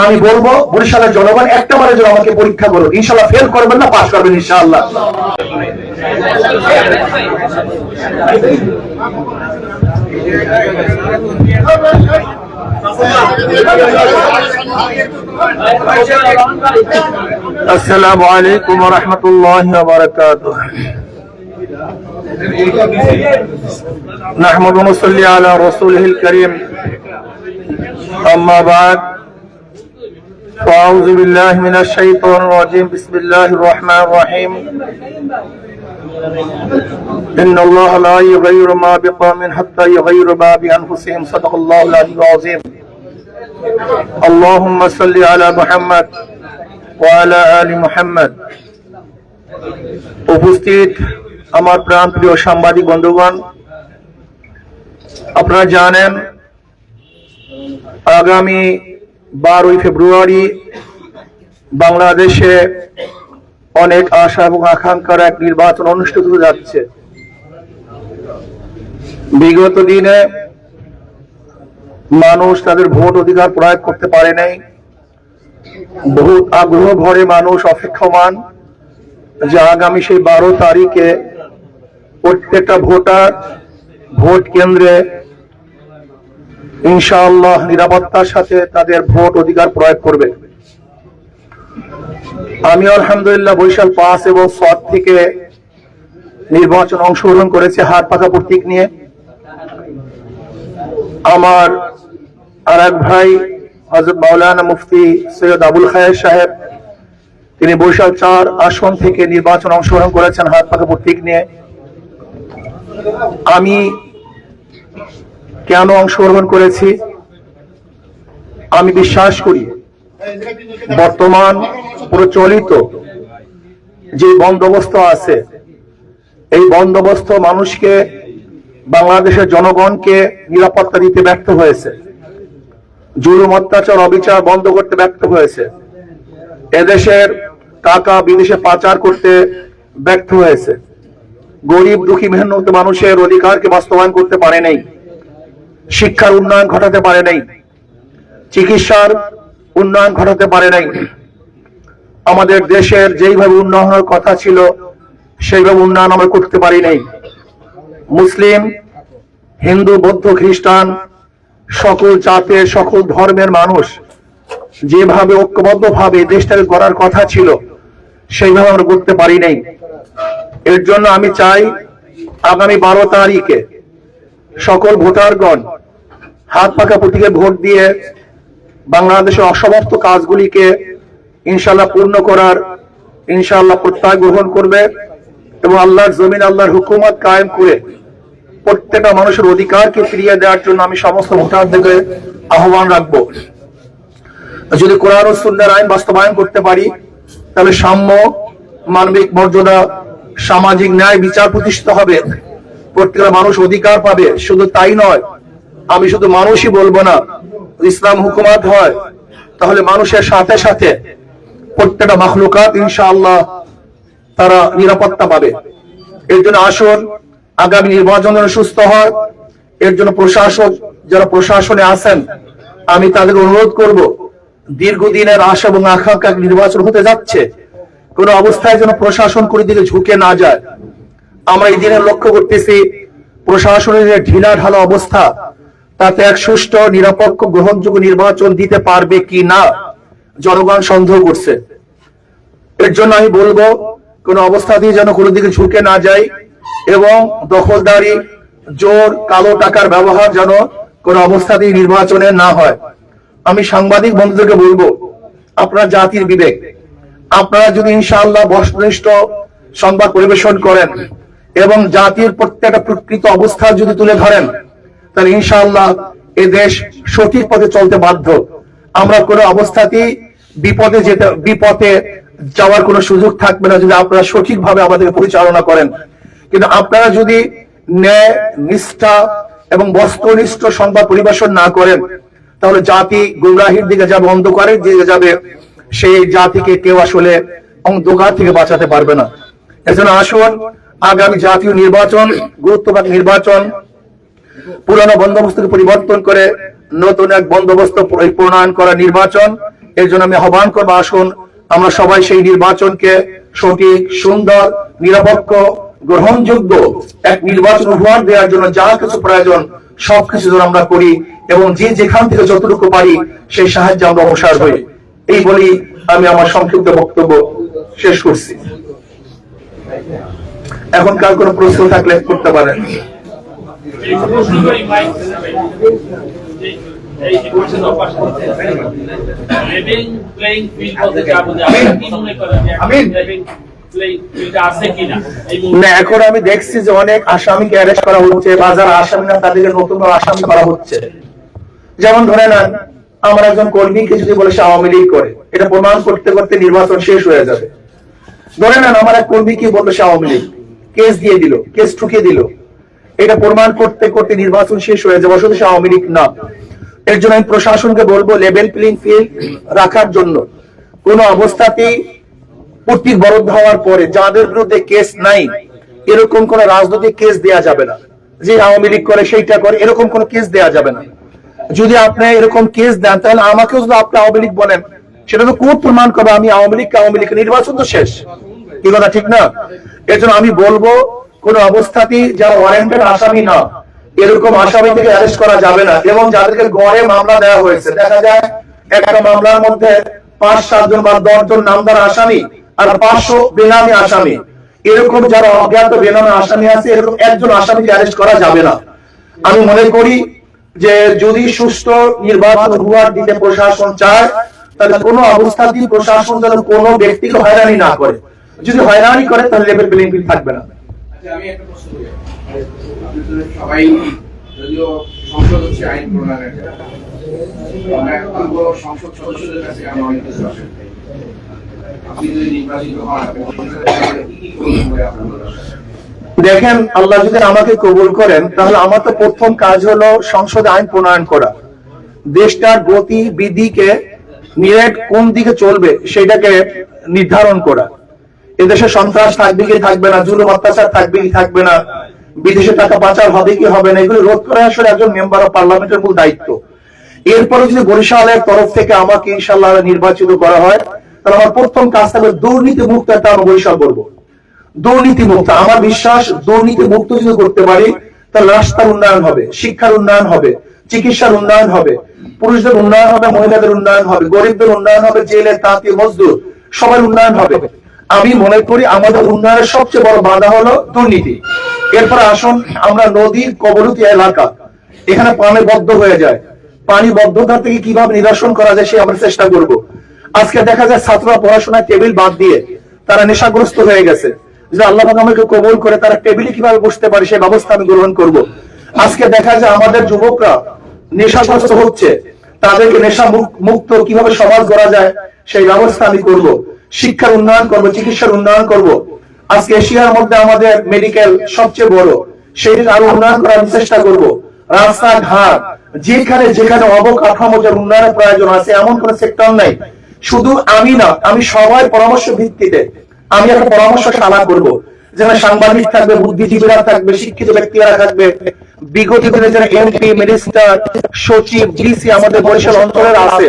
আমি বলবো বরিশালের জনগণ একটা বারের জন্য আমাকে পরীক্ষা করুন, ইনশাল্লাহ ফেল করবেন না, পাস করবেন ইনশাআল্লাহ। আসসালামু আলাইকুম ওয়া রাহমাতুল্লাহি ওয়া বারাকাতুহু। نحمد ونصلي على رسوله الكريم أما بعد فأعوذ بالله من الشيطان الرجيم بسم الله الرحمن الرحيم إن الله لا يغير ما بقوم حتى يغيروا ما بأنفسهم صدق الله العلي العظيم اللهم صل على محمد وعلى آل محمد। উপস্থিত আমার প্রাণপ্রিয় সাংবাদিক বন্ধুগণ, আপনারা জানেন আগামী 12 ফেব্রুয়ারি বাংলাদেশে অনেক আশা এবং আকাঙ্ক্ষার এক নির্বাচন অনুষ্ঠিত হতে যাচ্ছে। বিগত দিনে মানুষ তাদের ভোট অধিকার প্রয়োগ করতে পারে নাই। বহু আগ্রহ ভরে মানুষ অপেক্ষমান যে আগামী সেই 12 তারিখে প্রত্যেকটা ভোটার ভোট কেন্দ্রে ইনশাআল্লাহ নিরাপত্তার সাথে তাদের ভোট অধিকার প্রয়োগ করবে। আমি আলহামদুলিল্লাহ বরিশাল 5 এবং 7 থেকে নির্বাচন অংশগ্রহণ করেছি হাত পাকা প্রতীক নিয়ে। আমার আর এক ভাই হযরত মাওলানা মুফতি সৈয়দ আবুল খায়ের সাহেব, তিনি বরিশাল 4 আসন থেকে নির্বাচন অংশগ্রহণ করেছেন হাত পাকা প্রতীক নিয়ে। আমি কেন অংশগ্রহণ করেছি? আমি বিশ্বাস করি বর্তমান প্রচলিত যে বন্দোবস্ত আছে, এই বন্দোবস্ত মানুষকে, বাংলাদেশের জনগণকে নিরাপত্তা দিতে ব্যর্থ হয়েছে, জুলুম অত্যাচার অবিচার বন্ধ করতে ব্যর্থ হয়েছে, এদেশের টাকা বিদেশে পাচার করতে ব্যর্থ হয়েছে, গরিব দুঃখী মেহনত মানুষের অধিকারকে বাস্তবায়ন করতে পারে নাই, শিক্ষার উন্নয়ন ঘটাতে পারে নাই, চিকিৎসার উন্নয়ন ঘটাতে পারে নাই। আমাদের দেশের যেইভাবে উন্নয়নের কথা ছিল সেইভাবে উন্নয়ন আমরা করতে পারি নাই। মুসলিম, হিন্দু, বৌদ্ধ, খ্রিস্টান সকল জাতের সকল ধর্মের মানুষ যেভাবে ঐক্যবদ্ধভাবে দেশটাকে গড়ার কথা ছিল সেইভাবে আমরা করতে পারি নাই। এর জন্য আমি চাই আগামী 12 তারিখে সকল ভোটারগণ হাত পাকা প্রতীকে ভোট দিয়ে বাংলাদেশের অসমাপ্ত কাজগুলিকে ইনশাআল্লাহ পূর্ণ করার ইনশাআল্লাহ প্রত্যয় গ্রহণ করবে এবং আল্লাহর জমিন আল্লাহর হুকুমত কায়েম করে প্রত্যেকটা মানুষের অধিকারকে ফিরিয়ে দেওয়ার জন্য আমি সমস্ত ভোটারদেরকে আহ্বান রাখবো। যদি কোরআন ও সুন্নাহর আইন বাস্তবায়ন করতে পারি তাহলে সাম্য, মানবিক মর্যাদা, সামাজিক ন্যায় বিচার প্রতিষ্ঠিত হবে, প্রত্যেকটা মানুষ অধিকার পাবে। শুধু তাই নয়, আমি শুধু মানুষই বলবো না, ইসলাম হুকুমত হয় তাহলে মানুষের সাথে সাথে প্রত্যেকটা মাখলুকাত ইনশাআল্লাহ তারা নিরাপত্তা পাবে। এর জন্য আসুন আগামী নির্বাচন যেন সুস্থ হয়, এর জন্য প্রশাসক যারা প্রশাসনে আছেন আমি তাদের অনুরোধ করব, দীর্ঘদিনের আশা এবং আকাঙ্ক্ষা নির্বাচন হতে যাচ্ছে, কোন অবস্থায় যেন প্রশাসন কোনো দিকে ঝুঁকে না যায়। আমরা এই দিনে লক্ষ্য করতেছি প্রশাসনের যে ঢিলা ঢালা অবস্থা, তাতে এক সুষ্ঠু নিরপেক্ষ গ্রহণযোগ্য নির্বাচন দিতে পারবে কি না জনগণ সন্দেহ করছে। এর জন্য আমি বলবো কোন অবস্থাতেই যেন কোনো দিকে ঝুঁকে না যায় এবং দখলদারি, জোর, কালো টাকার ব্যবহার যেন কোন অবস্থাতেই নির্বাচনে না হয়। আমি সাংবাদিক বন্ধুদেরকে বলবো, আপনারা জাতির বিবেক, আপনারা যদি ইনশাআল্লাহ বস্তুনিষ্ঠ সংবাদ পরিবেশন করেন এবং জাতির প্রত্যেকটা প্রকৃত অবস্থা যদি তুলে ধরেন তাহলে ইনশাআল্লাহ এ দেশ সঠিক পথে চলতে বাধ্য। আমরা কোনো অবস্থাতেই বিপথে যাওয়ার কোনো সুযোগ থাকবে না যদি আপনারা সঠিকভাবে আমাদেরকে পরিচালনা করেন। কিন্তু আপনারা যদি ন্যায়, নিষ্ঠা এবং বস্তুনিষ্ঠ সংবাদ পরিবেশন না করেন তাহলে জাতি গুমরাহির দিকে যাবে, অন্ধকারের দিকে যাবে, সেই জাতিকে কেউ আসলে অন্ধকার থেকে বাঁচাতে পারবে না। এজন্য আসুন আগামী জাতীয় নির্বাচন, গুরুত্বপূর্ণ নির্বাচন, পুরানো বন্দোবস্তকে পরিবর্তন করে নতুন এক বন্দোবস্ত প্রণয়ন করা নির্বাচন, এর জন্য আমি আহ্বান করবো, আসুন আমরা সবাই সেই নির্বাচনকে সঠিক, সুন্দর, নিরপেক্ষ, গ্রহণযোগ্য এক নির্বাচন উপহার দেওয়ার জন্য যা কিছু প্রয়োজন সবকিছু যেন আমরা করি, এবং যে যেখান থেকে যতটুকু পারি সেই সাহায্যে আমরা অবসর হই। এই বলি আমি আমার সংক্ষিপ্ত বক্তব্য শেষ করছি। এখন কার কোনো প্রশ্ন থাকলে করতে পারেন। না, এখন আমি দেখছি যে অনেক আসামিকে অ্যারেস্ট করা হচ্ছে, বা যারা আসামি না তাদেরকে নতুন আসামি করা হচ্ছে। যেমন ধরে নেন, আমার একজন কর্মীকে যদি বলে সে আওয়ামী লীগ করে, এটা প্রমাণ করতে করতে নির্বাচন শেষ হয়ে যাবে। ধরে নেন আমার এক কর্মীকে বললো সে আওয়ামী লীগ, কেস দিয়ে দিল, কেস ঠুকিয়ে দিল, এটা প্রমাণ করতে করতে নির্বাচন শেষ হয়ে যাবে, শুধু সে আওয়ামী লীগ না। এর জন্য আমি প্রশাসনকে বলবো লেভেল প্লেইং ফিল্ড রাখার জন্য কোন অবস্থাতেই প্রতিবরোধ হওয়ার পরে যাদের বিরুদ্ধে কেস নাই এরকম কোন রাজনৈতিক কেস দেয়া যাবে না, যে আওয়ামী লীগ করে সেইটা করে এরকম কোন কেস দেয়া যাবে না। যদি আপনি এরকম কেস দেন তাহলে আমাকেও যদি আপনি আওয়ামী লীগ বলেন, সেটা তো কোর্ট প্রমাণ করবে আমি আওয়ামী লীগ, নির্বাচন তো শেষ, কি কথা ঠিক না? এর জন্য আমি বলবো কোন অবস্থাতেই যারা ওয়ারেন্টেড আসামি না এরকম আসামি থেকে অ্যারেস্ট করা যাবে না। এবং যাদেরকে গড়ে মামলা দেওয়া হয়েছে, দেখা যায় একটা মামলার মধ্যে 5-7 জন বা 10 জন নামদার আসামি আর 500 বেনামি আসামি, এরকম যারা অজ্ঞাত বেনামি আসামি আছে এরকম একজন আসামিকে অ্যারেস্ট করা যাবে না। আমি মনে করি যে যদি সুষ্ঠু নির্বাচন উপহার দিতে প্রশাসন চায় তাহলে কোনো অবস্থাতেই প্রশাসন যেন কোনো ব্যক্তিকে হয়রানি না করে। যদি হয়রানি করে তাহলে লেভেল প্লেইং ফিল্ড থাকবে না। আমি একটা প্রশ্ন করি, সবাই যদিও সংসদ হচ্ছে আইন প্রণয়নের জায়গা, আমরা এখন বড় সংসদ সদস্যদের কাছে আমরা অনেক কিছু আশা করি। আপনি যদি নির্বাচিত হন কি কি করবেন আপনারা? দেখেন, আল্লাহ যদি আমাকে কবুল করেন তাহলে আমার তো প্রথম কাজ হলো সংসদে আইন প্রণয়ন করা, দেশটার গতি বিধিকে নিয়ে কোন দিকে চলবে সেটাকে নির্ধারণ করা। এদেশে সন্ত্রাস থাকবে কি থাকবে না, জুলুম অত্যাচার থাকবে কি থাকবে না, বিদেশে টাকা পাচার হবে কি হবে না, এগুলো রোধ করা আসলে একজন মেম্বার অফ পার্লামেন্টের মূল দায়িত্ব। এরপরে যদি বরিশালের তরফ থেকে আমাকে ইনশাআল্লাহ নির্বাচিত করা হয় তাহলে আমার প্রথম কাজ থাকবে দুর্নীতি মুক্ত একটা আমি বরিশাল করবো। দুর্নীতি মুক্ত, আমার বিশ্বাস দুর্নীতি মুক্ত যদি করতে পারি তাহলে রাস্তার উন্নয়ন হবে, শিক্ষার উন্নয়ন হবে, চিকিৎসার উন্নয়ন হবে, পুরুষদের উন্নয়ন হবে, মহিলাদের উন্নয়ন হবে, গরিবদের উন্নয়ন হবে, জেলে তাঁতি মজদুর সবার উন্নয়ন হবে। আমি মনে করি আমাদের উন্নয়নের সবচেয়ে বড় বাধা হলো দুর্নীতি। এরপর আসুন, আমরা নদীর কবরতী এলাকা, এখানে পানি বদ্ধ হয়ে যায়, পানি বদ্ধতা থেকে কিভাবে নিরসন করা যায় সে আমরা চেষ্টা করব। আজকে দেখা যায় ছাত্ররা পড়াশোনায় টেবিল বাদ দিয়ে তারা নেশাগ্রস্ত হয়ে গেছে, যে আল্লাহ আমাকে কবুল করে তারা টেবিলে কিভাবে বসতে পারে সেই ব্যবস্থা আমি গ্রহণ করব। আজকে দেখা যায় আমাদের যুবকরা নেশাগ্রস্ত হচ্ছে, তাদেরকে নেশা মুক্ত কিভাবে সমাজ গড়া যায় সেই ব্যবস্থা আমি করব। শিক্ষার উন্নয়ন করব, চিকিৎসার উন্নয়ন করব। আজকে এশিয়ার মধ্যে আমাদের মেডিকেল সবচেয়ে বড়, সেই আরো উন্নয়ন করার চেষ্টা করব। রাস্তাঘাট যেখানে যেখানে অবকাঠামো উন্নয়নের প্রয়োজন আছে এমন কোন সেক্টর নাই শুধু আমি না, আমি সবাই পরামর্শ ভিত্তিতে আমি একটা পরামর্শশালা করব, যেখানে সাংবাদিক থাকবে, বুদ্ধিজীবীরা থাকবে, শিক্ষিত ব্যক্তিরা থাকবে, বিগত দিনে যারা এমপি, মিনিস্টার, সচিব, ডিসি আমাদের বরিশাল অঞ্চলের আছে,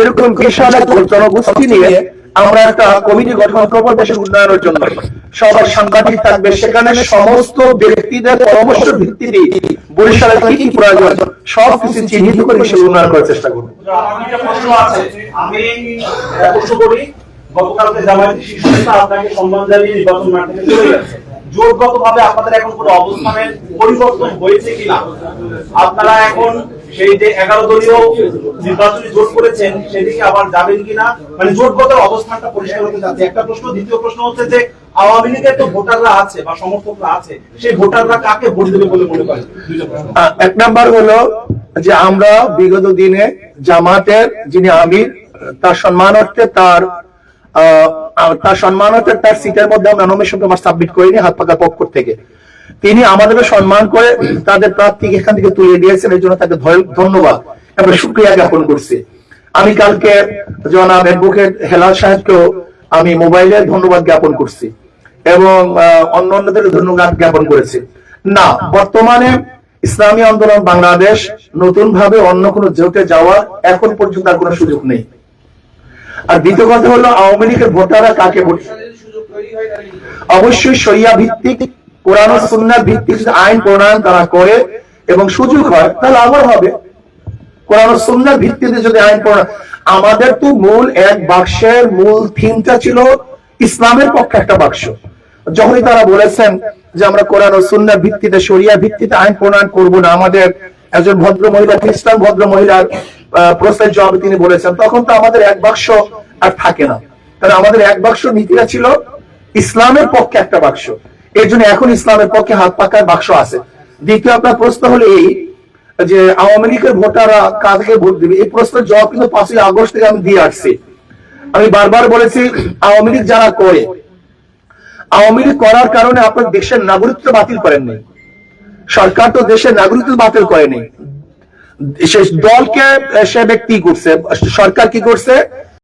এরকম বিশাল এক জনগোষ্ঠী নিয়ে আমরা একটা কমিটি গঠন করব দেশের উন্নয়নের জন্য। সবার সাংবাদিক থাকবে, সেখানে সমস্ত ব্যক্তিদের পরামর্শ ভিত্তিতে বরিশালের কি কি প্রয়োজন সব কিছু চিহ্নিত করে দেশের উন্নয়ন করার চেষ্টা করব। আমি প্রশ্ন করি, গতকালকে জামায়াতের শীর্ষ নেতা আপনাকে সম্মান জানিয়ে নির্বাচন মাঠ থেকে চলে গেছে, জোটগতভাবে আপনাদের এখন কোনো অবস্থানের পরিবর্তন হয়েছে কিনা? আপনারা এখন সেই যে 11 দলীয় নির্বাচনী জোট করেছেন সেদিকে আবার যাবেন কিনা, মানে জোটগত অবস্থানটা পরিষ্কার হতে যাচ্ছে একটা প্রশ্ন। দ্বিতীয় প্রশ্ন হচ্ছে যে আওয়ামী লীগের তো ভোটাররা আছে বা সমর্থকরা আছে, সেই ভোটাররা কাকে ভোট দেবে বলে মনে করেন? এক নাম্বার হলো যে আমরা বিগত দিনে জামাতের যিনি আমির তার সম্মানার্থে তার সিটের মধ্যে আমরা নমিনেশন পেপার সাবমিট করিনি হাত পাকার পক্ষ থেকে। তিনি আমাদেরকে সম্মান করে তাদের প্রার্থীকে এখান থেকে তুলে দিয়েছেন, এই জন্য তাকে ধন্যবাদ আমরা শুকরিয়া জ্ঞাপন করছি। আমি কালকে জনাব অ্যাডভোকেট হেলাল সাহেবকেও আমি মোবাইলে ধন্যবাদ জ্ঞাপন করছি এবং অন্যদের ধন্যবাদ জ্ঞাপন করেছি। না, বর্তমানে ইসলামী আন্দোলন বাংলাদেশ নতুন ভাবে অন্য কোনো জোটে যাওয়ার এখন পর্যন্ত আর কোনো সুযোগ নেই। আর দ্বিতীয় কথা হলো আওয়ামী লীগের ভোটাররা কাকে ভোট, যদি সুযোগ তৈরি হয় তাহলে কি করবে? অবশ্যই শরিয়া ভিত্তিক কোরআন ও সুন্নাহ ভিত্তিক যদি আইন প্রণয়ন তারা করে এবং সুযোগ হয় তাহলে আবার হবে। কোরআন ও সুন্নাহর ভিত্তিতে যদি আইন প্রণয়ন, আমাদের তো মূল এক বাক্সের মূল থিমটা ছিল ইসলামের পক্ষে একটা বাক্স। যখনই তারা বলেছেন যে আমরা কোরআন ও সুন্নাহর ভিত্তিতে শরিয়া ভিত্তিতে আইন প্রণয়ন করব না, আমাদের একজন ভদ্র মহিলা, খ্রিস্টান ভদ্র মহিলার প্রশ্নের জবাবে তিনি বলেছেন, তখন তো আমাদের এক বাক্স আর থাকে না। কারণ আমাদের এক বাক্স নীতিটা ছিল ইসলামের পক্ষে একটা বাক্স, এর জন্য এখন ইসলামের পক্ষে হাত পাকার বাক্স আছে। দ্বিতীয় আপনার প্রশ্ন হলো এই যে আওয়ামী লীগের ভোটাররা কাকে ভোট দিবে, এই প্রশ্নের জবাব কিন্তু 5ই আগস্ট থেকে আমি দিয়ে আসছি। আমি বারবার বলেছি আওয়ামী লীগ যারা করে, আওয়ামী লীগ করার কারণে আপনার দেশের নাগরিকত্ব বাতিল করেননি, সরকার তো দেশের নাগরিকত্ব বাতিল করেনি, সে দলকে সে ব্যক্তি করছে, সরকার কি করছে